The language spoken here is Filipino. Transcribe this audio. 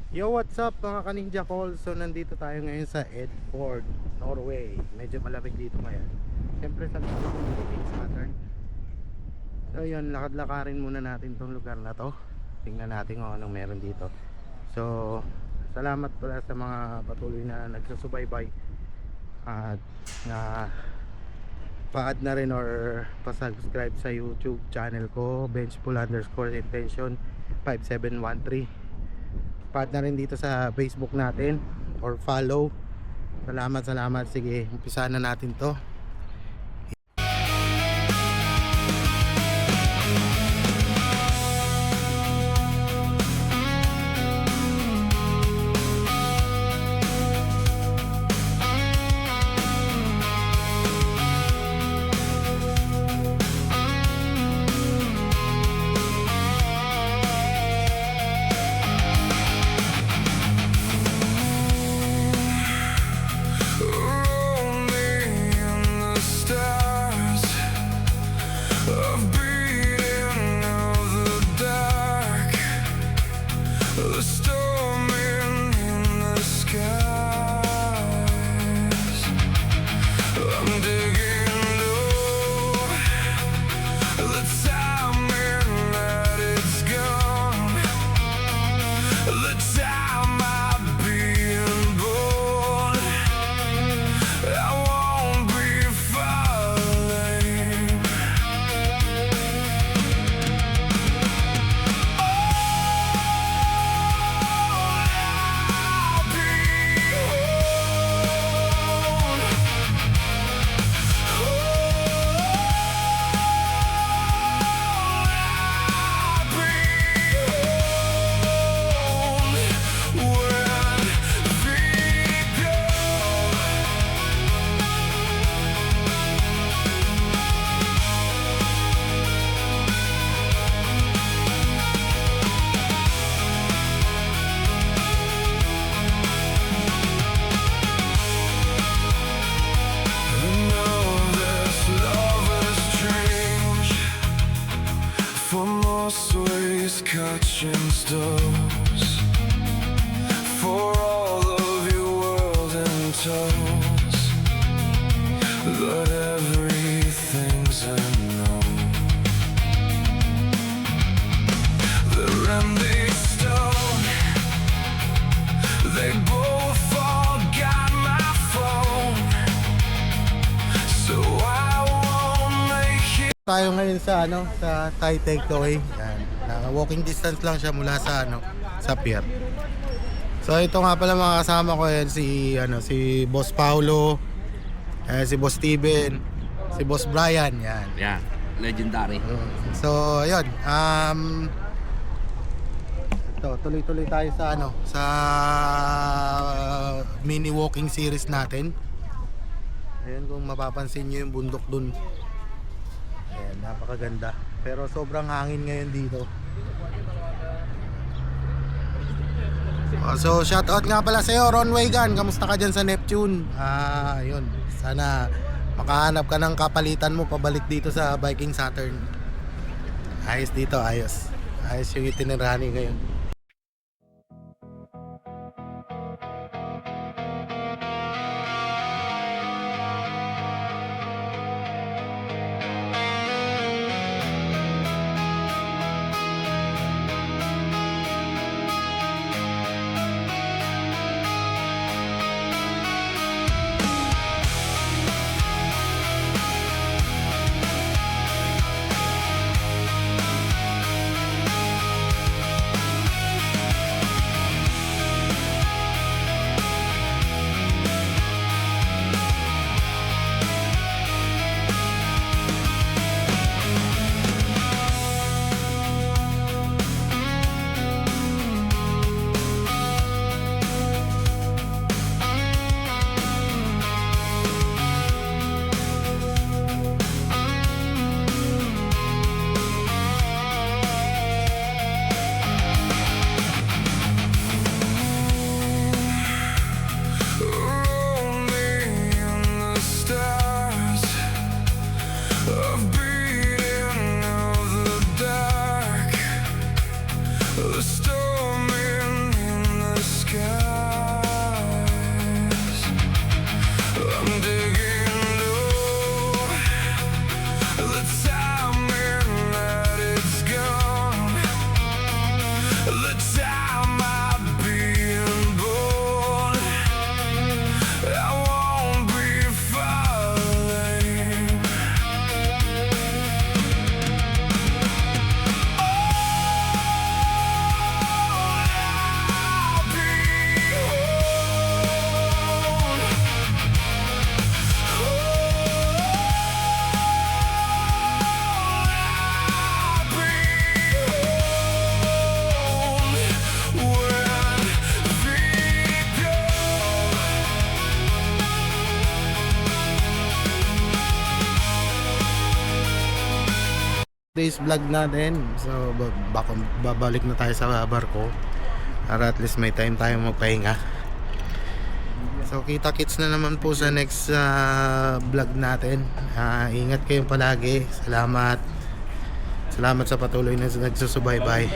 Yo, what's up mga kaninja call? So nandito tayo ngayon sa Edford, Norway. Medyo malamig dito ngayon. Siyempre sa lugar ng Viking Saturn. So yun, lakad-lakarin muna natin tong lugar na to. Tingnan natin kung anong meron dito. So salamat pala sa mga patuloy na nagsusubaybay at pa-add na rin or pa-subscribe sa YouTube channel ko, Benchful_intention 5713. Pa-add na rin dito sa Facebook natin or follow. Salamat. Sige, umpisahan na natin to. Catching stoves for all of your world and toes, but everything's unknown. The empty stone, they both forgot my phone, so I won't make it. Tayo ngayon sa sa Thai Takeaway. Yan. Walking distance lang siya mula sa sa pier. So ito nga pala mga kasama ko, yan si Boss Paulo, si Boss Steven, si Boss Brian, yan. Yeah, legendary. So ayun, ito tuloy-tuloy tayo sa sa mini walking series natin. Ayun, kung mapapansin niyo yung bundok dun. Ayan, napakaganda. Pero sobrang hangin ngayon dito. So shoutout nga pala sa iyo, Ron Waygan. Kamusta ka dyan sa Neptune? Yun. Sana makahanap ka ng kapalitan mo pabalik dito sa Viking Saturn. Ayos dito, ayos. Ayos yung itinerary ngayon. today's vlog natin. So babalik na tayo sa barko para at least may time tayo magpahinga. So kita-kits na naman po sa next vlog natin. Ingat kayong palagi. Salamat sa patuloy na nagsusubaybay.